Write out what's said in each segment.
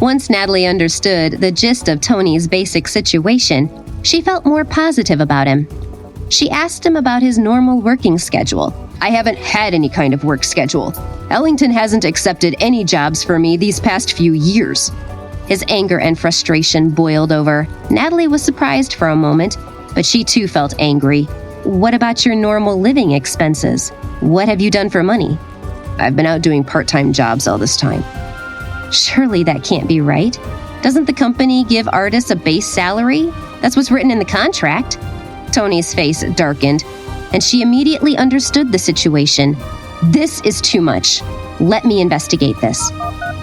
Once Natalie understood the gist of Tony's basic situation, she felt more positive about him. She asked him about his normal working schedule. "I haven't had any kind of work schedule. Ellington hasn't accepted any jobs for me these past few years." His anger and frustration boiled over. Natalie was surprised for a moment, but she too felt angry. "What about your normal living expenses? What have you done for money?" "I've been out doing part-time jobs all this time." "Surely that can't be right. Doesn't the company give artists a base salary? That's what's written in the contract." Tony's face darkened, and she immediately understood the situation. "This is too much. Let me investigate this."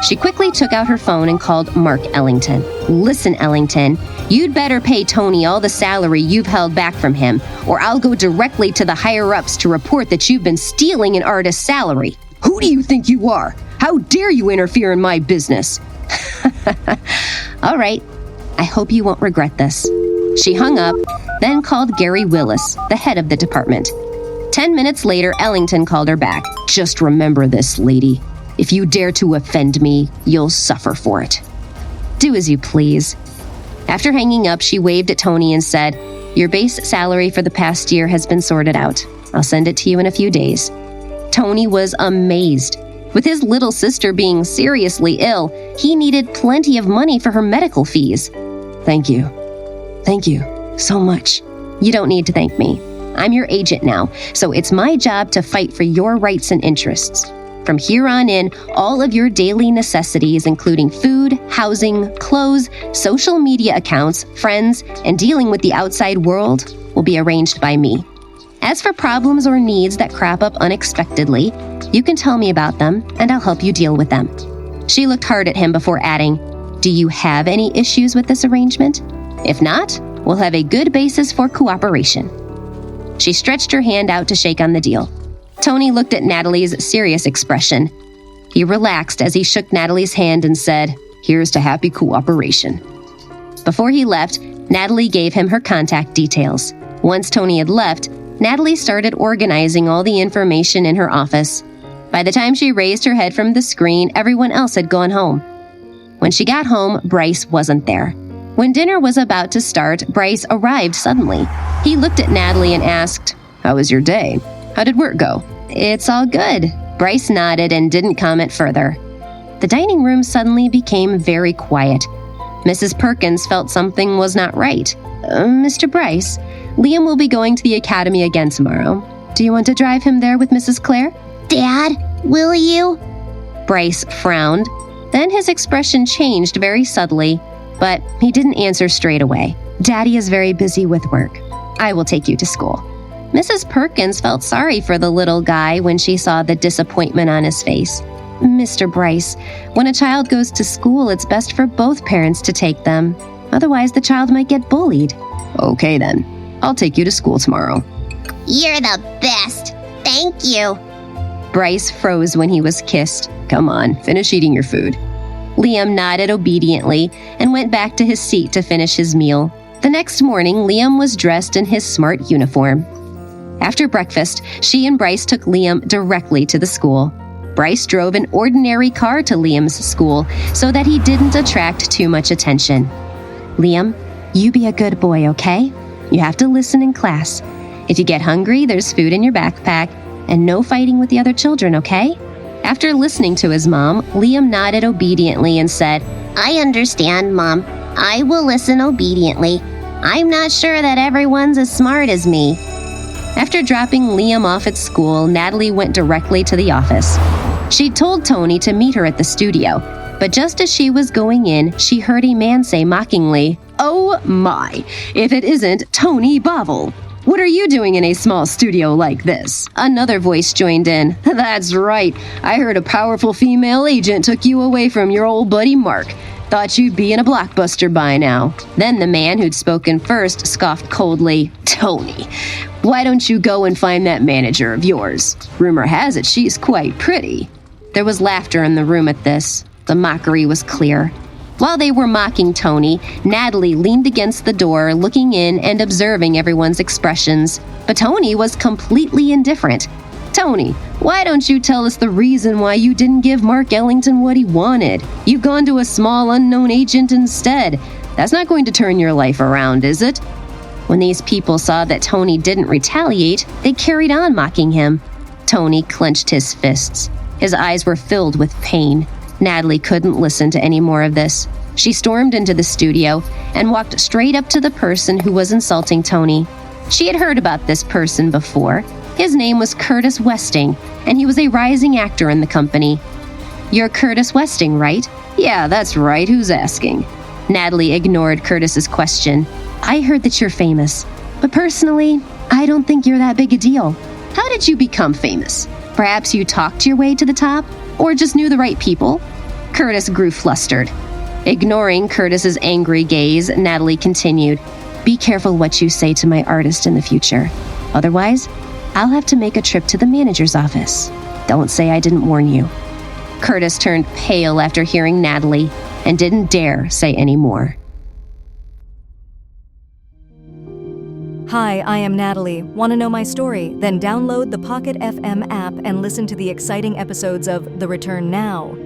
She quickly took out her phone and called Mark Ellington. "Listen, Ellington, you'd better pay Tony all the salary you've held back from him, or I'll go directly to the higher-ups to report that you've been stealing an artist's salary." "Who do you think you are? How dare you interfere in my business?" "All right. I hope you won't regret this." She hung up, then called Gary Willis, the head of the department. 10 minutes later, Ellington called her back. "Just remember this, lady. If you dare to offend me, you'll suffer for it." "Do as you please." After hanging up, she waved at Tony and said, "Your base salary for the past year has been sorted out. I'll send it to you in a few days." Tony was amazed. With his little sister being seriously ill, he needed plenty of money for her medical fees. "Thank you. Thank you so much." "You don't need to thank me. I'm your agent now, so it's my job to fight for your rights and interests. From here on in, all of your daily necessities, including food, housing, clothes, social media accounts, friends, and dealing with the outside world, will be arranged by me. As for problems or needs that crop up unexpectedly, you can tell me about them, and I'll help you deal with them." She looked hard at him before adding, "Do you have any issues with this arrangement? If not, we'll have a good basis for cooperation." She stretched her hand out to shake on the deal. Tony looked at Natalie's serious expression. He relaxed as he shook Natalie's hand and said, "Here's to happy cooperation." Before he left, Natalie gave him her contact details. Once Tony had left, Natalie started organizing all the information in her office. By the time she raised her head from the screen, everyone else had gone home. When she got home, Bryce wasn't there. When dinner was about to start, Bryce arrived suddenly. He looked at Natalie and asked, "How was your day? How did work go?" "It's all good." Bryce nodded and didn't comment further. The dining room suddenly became very quiet. Mrs. Perkins felt something was not right. "Mr. Bryce, Liam will be going to the academy again tomorrow. Do you want to drive him there with Mrs. Claire?" "Dad, will you?" Bryce frowned. Then his expression changed very subtly, but he didn't answer straight away. "Daddy is very busy with work. I will take you to school." Mrs. Perkins felt sorry for the little guy when she saw the disappointment on his face. "Mr. Bryce, when a child goes to school, it's best for both parents to take them. Otherwise, the child might get bullied." "Okay then, I'll take you to school tomorrow." "You're the best. Thank you." Bryce froze when he was kissed. "Come on, finish eating your food." Liam nodded obediently and went back to his seat to finish his meal. The next morning, Liam was dressed in his smart uniform. After breakfast, she and Bryce took Liam directly to the school. Bryce drove an ordinary car to Liam's school so that he didn't attract too much attention. "Liam, you be a good boy, okay? You have to listen in class. If you get hungry, there's food in your backpack, and no fighting with the other children, okay?" After listening to his mom, Liam nodded obediently and said, "I understand, Mom. I will listen obediently. I'm not sure that everyone's as smart as me." After dropping Liam off at school, Natalie went directly to the office. She'd told Tony to meet her at the studio, but just as she was going in, she heard a man say mockingly, "Oh my, if it isn't Tony Bovell. What are you doing in a small studio like this?" Another voice joined in. "That's right. I heard a powerful female agent took you away from your old buddy Mark. Thought you'd be in a blockbuster by now." Then the man who'd spoken first scoffed coldly, "Tony, why don't you go and find that manager of yours? Rumor has it she's quite pretty." There was laughter in the room at this. The mockery was clear. While they were mocking Tony, Natalie leaned against the door, looking in and observing everyone's expressions. But Tony was completely indifferent. Tony, why don't you tell us the reason why you didn't give Mark Ellington what he wanted? You've gone to a small unknown agent instead. That's not going to turn your life around, is it? When these people saw that Tony didn't retaliate, they carried on mocking him. Tony clenched his fists. His eyes were filled with pain. Natalie couldn't listen to any more of this. She stormed into the studio and walked straight up to the person who was insulting Tony. She had heard about this person before. His name was Curtis Westing, and he was a rising actor in the company. You're Curtis Westing, right? Yeah, that's right. Who's asking? Natalie ignored Curtis's question. I heard that you're famous, but personally, I don't think you're that big a deal. How did you become famous? Perhaps you talked your way to the top, or just knew the right people? Curtis grew flustered. Ignoring Curtis's angry gaze, Natalie continued, Be careful what you say to my artist in the future. Otherwise, I'll have to make a trip to the manager's office. Don't say I didn't warn you. Curtis turned pale after hearing Natalie and didn't dare say any more. Hi, I am Natalie. Want to know my story? Then download the Pocket FM app and listen to the exciting episodes of The Return Now.